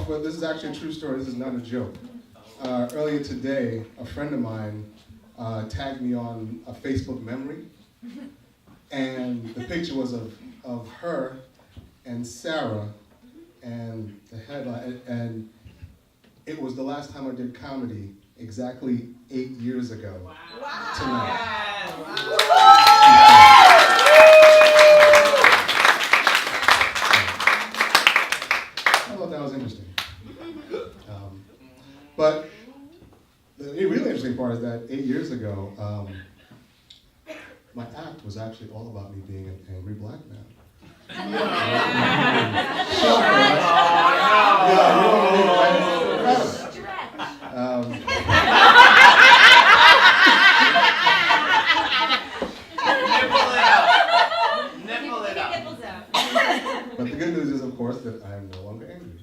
off, but this is actually a true story. This is not a joke. Earlier today, a friend of mine tagged me on a Facebook memory, and the picture was of her and Sarah, and the headline, and it was the last time I did comedy exactly 8 years ago tonight. I thought that was interesting. But the really interesting part is that 8 years ago, my act was actually all about me being an angry black man. Shocker, right? Yeah, you don't believe it, right? Nipple it out. But the good news is, of course, that I am no longer angry.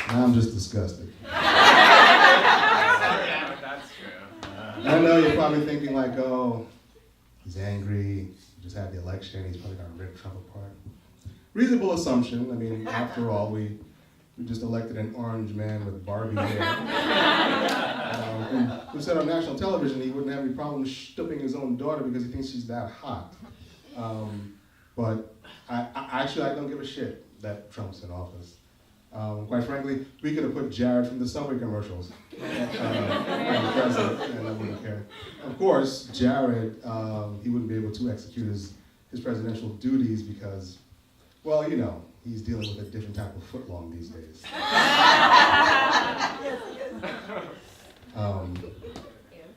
Now I'm just disgusted. That's true. I know you're probably thinking like, oh, he's angry, he just had the election, he's probably gonna rip Trump apart. Reasonable assumption. I mean, after all, we just elected an orange man with Barbie hair. Who said on national television he wouldn't have any problem stooping his own daughter because he thinks she's that hot. But I don't give a shit that Trump's in office. Quite frankly, we could have put Jared from the Subway commercials as president, and I wouldn't care. Of course, Jared, he wouldn't be able to execute his presidential duties because, well, you know, he's dealing with a different type of footlong these days.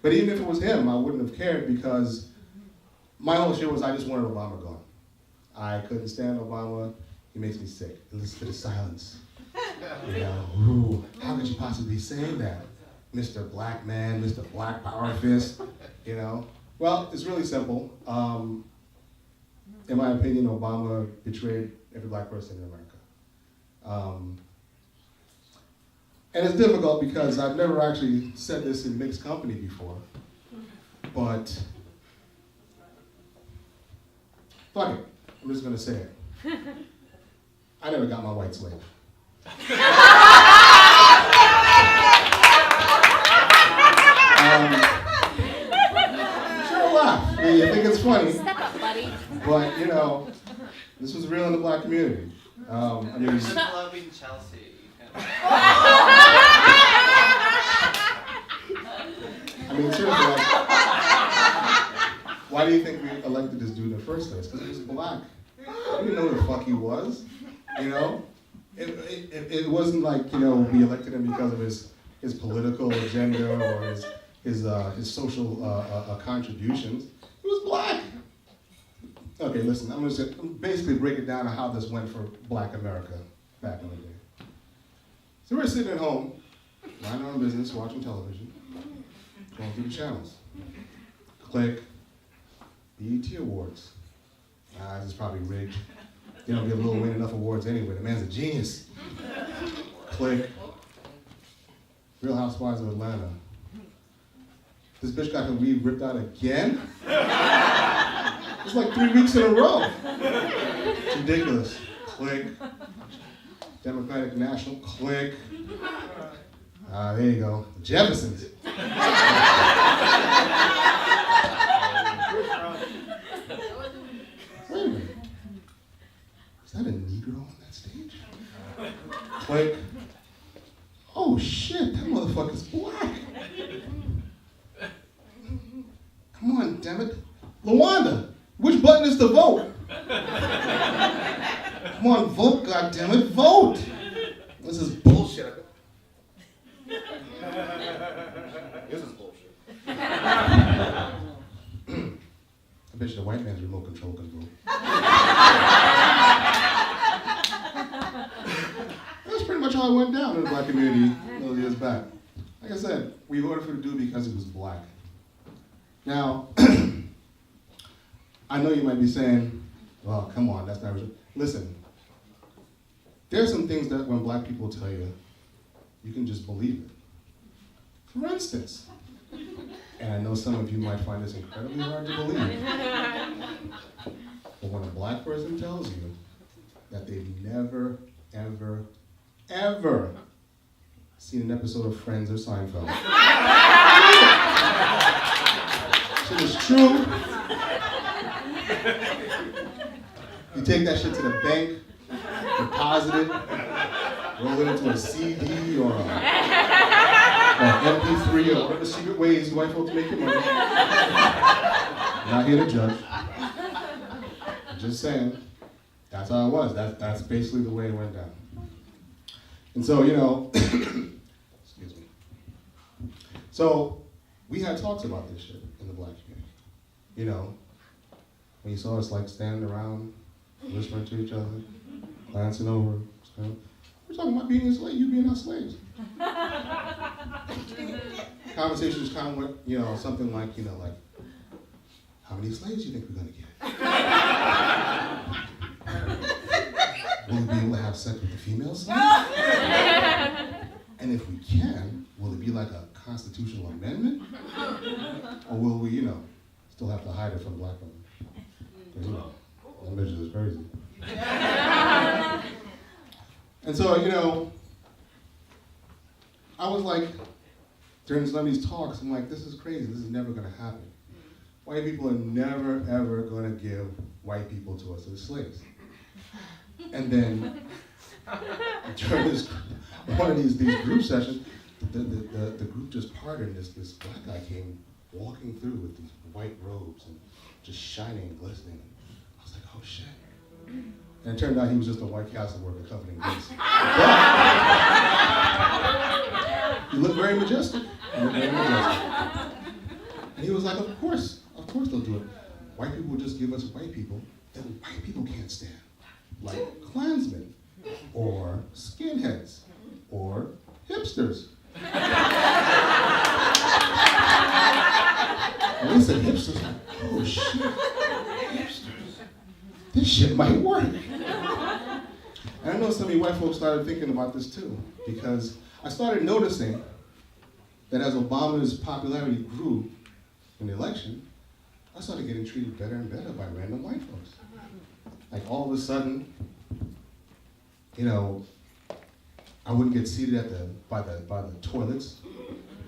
But even if it was him, I wouldn't have cared because my whole shit was I just wanted Obama gone. I couldn't stand Obama. He makes me sick. And listen to the silence. You know, ooh, how could you possibly say that? Mr. Black Man, Mr. Black Power Fist, you know? Well, it's really simple. In my opinion, Obama betrayed every black person in America. And it's difficult because I've never actually said this in mixed company before, but fuck it, I'm just gonna say it. I never got my white slave. Sure laugh. You think it's funny. Step up, buddy. But, you know, this was real in the black community. I mean, Loving Chelsea. Seriously, like, why do you think we elected this dude in the first place? Because he was black. We didn't know who the fuck he was, you know? It wasn't like, you know, we elected him because of his political agenda or his social contributions. He was black. Okay, listen, I'm going to basically break it down to how this went for black America back in the day. So we're sitting at home, minding our own business, watching television, going through the channels. Click, BET Awards. This is probably rigged. You don't give Lil Wayne enough awards anyway. The man's a genius. Click. Real Housewives of Atlanta. This bitch got her weave ripped out again? It's like 3 weeks in a row. It's ridiculous. Click. Democratic National. Click. There you go. The Jeffersons. Wait a minute. Is that a Negro on that stage? Click. Oh shit, that motherfucker's black. Come on, damn it. LaWanda, which button is to vote? Come on, vote, goddammit, vote! This is bullshit. This is bullshit. I bet you the white man's remote control can vote. That's pretty much how it went down in the black community a little years back. Like I said, we voted for the dude because he was black. Now, I know you might be saying, well, come on, that's not true. Listen, there's some things that when black people tell you, you can just believe it. For instance, and I know some of you might find this incredibly hard to believe, But when a black person tells you that they've never, ever, ever seen an episode of Friends or Seinfeld, shit is true. You take that shit to the bank, deposit it, roll it into a CD or an MP3 or whatever secret ways you white folks make your money. Not here to judge. I'm just saying, that's how it was. That's basically the way it went down. And so, excuse me. So, we had talks about this shit in the black community. When you saw us like standing around, whispering to each other, glancing over, we're talking about being a slave, you being our slaves. Conversations kind of went, something like, how many slaves do you think we're gonna get? Will we be able to have sex with the female slave? And if we can, will it be like a constitutional amendment? Or will we, still have to hide it from black women? Because, that bitch is crazy. And so, I was like, during some of these talks, I'm like, this is crazy, this is never gonna happen. White people are never, ever gonna give white people to us as slaves. And then, during one of these group sessions, the group just parted, and this black guy came walking through with these white robes and just shining and glistening. I was like, oh shit. And it turned out he was just a White Castle worker covered in grease. He looked very majestic. And he was like, of course they'll do it. White people will just give us white people that white people can't stand. Like Klansmen, or skinheads, or hipsters. And they said hipsters, like, oh shit, hipsters. This shit might work. And I know some of you white folks started thinking about this too, because I started noticing that as Obama's popularity grew in the election, I started getting treated better and better by random white folks. Like all of a sudden, I wouldn't get seated by the toilets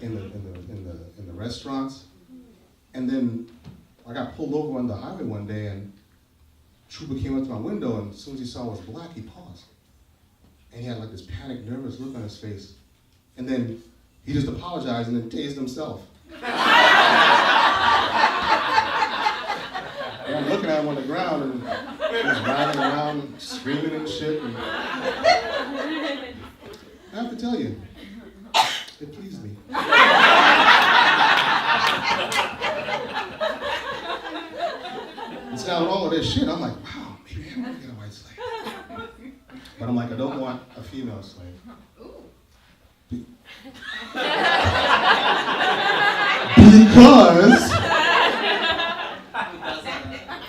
in the restaurants, and then I got pulled over on the highway one day, and a trooper came up to my window, and as soon as he saw I was black, he paused, and he had like this panicked, nervous look on his face, and then he just apologized and then tased himself. And I'm looking at him on the ground, and he's riding around, screaming and shit. And I have to tell you, it pleased me. And so with all of this shit, I'm like, wow, maybe I am gonna get a white slave. But I'm like, I don't want a female slave. Because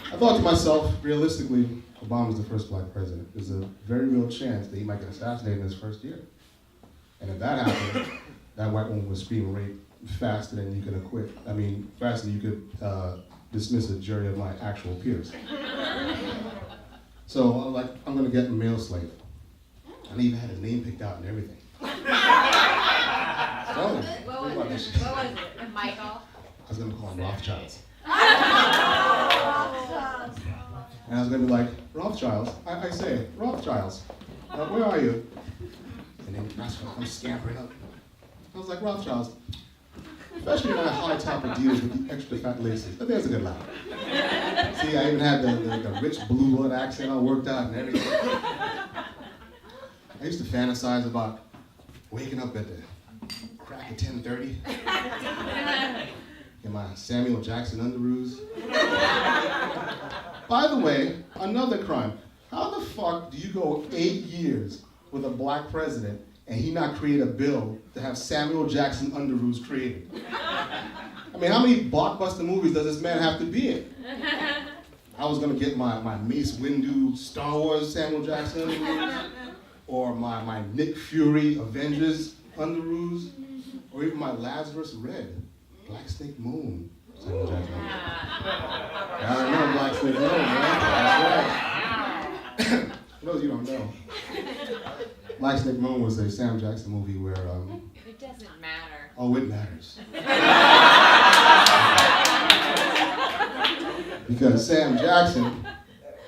I thought to myself, realistically, Obama's the first black president. There's a very real chance that he might get assassinated in his first year. And if that happened, that white woman would scream rape faster than you could acquit. Faster than you could dismiss a jury of my actual peers. So I'm like, I'm gonna get a male slave. I even had his name picked out and everything. What was it? Michael? I was gonna call him Rothschilds. And I was gonna be like, Rothschilds, I say, Rothschilds, where are you? And then I'm scampering up. I was like, Rothschilds, especially my high top Adidas with the extra fat laces. But there's a good line. See, I even had the rich blue blood accent all worked out and everything. I used to fantasize about waking up at the crack at 10:30 in my Samuel Jackson underoos. By the way, another crime. How the fuck do you go 8 years with a black president and he not create a bill to have Samuel Jackson underoos created? How many blockbuster movies does this man have to be in? I was gonna get my Mace Windu Star Wars Samuel Jackson underoos, or my Nick Fury Avengers underoos, or even my Lazarus Red, Black Snake Moon, Samuel Jackson. I remember Black Snake Moan, man. That's right. For those of you who don't know, Black Snake Moan was a Sam Jackson movie where, It doesn't matter. oh, it matters. Because Sam Jackson,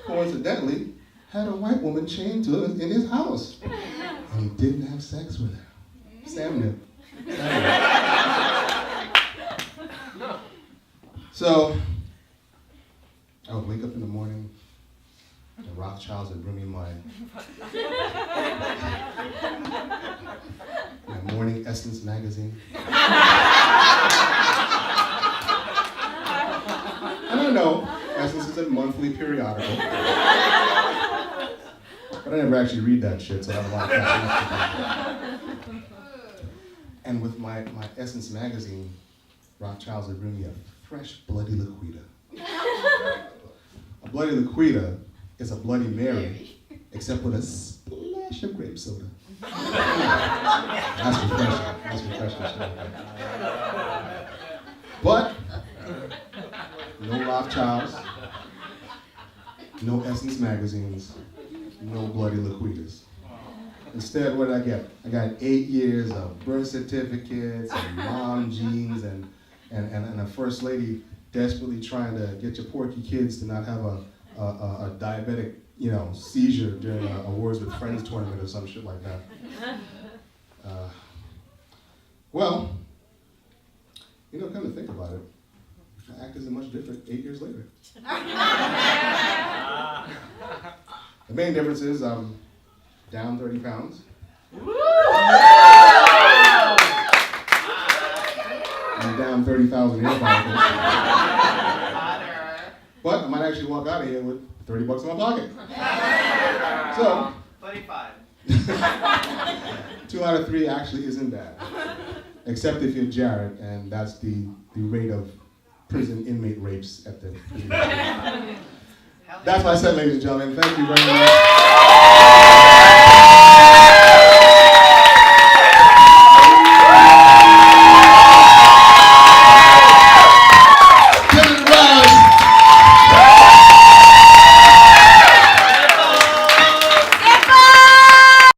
coincidentally, had a white woman chained to him in his house. And he didn't have sex with her. Sam knew. So, I would wake up in the morning, the Rothschilds would bring me my Morning Essence magazine. I don't know, Essence is a monthly periodical. But I never actually read that shit, so I have a lot of questions. And with my Essence magazine, Rothschilds would bring me a fresh Bloody Liquida. A Bloody Liquida is a Bloody Mary, except with a splash of grape soda. That's refreshing. That's refreshing shit. But no Rothschilds, no Essence magazines, no Bloody Liquidas. Instead, what did I get? I got 8 years of birth certificates and mom jeans and a first lady desperately trying to get your porky kids to not have a diabetic, seizure during a Words with Friends tournament or some shit like that. Well, come to think about it, the act isn't much different 8 years later. The main difference is I'm down 30 pounds. I'm down 30,000 hair follicles. But I might actually walk out of here with 30 bucks in my pocket. So, 25. 2 out of 3 actually isn't bad. Except if you're Jared, and that's the rate of prison inmate rapes at the prison. That's my set, ladies and gentlemen. Thank you very much.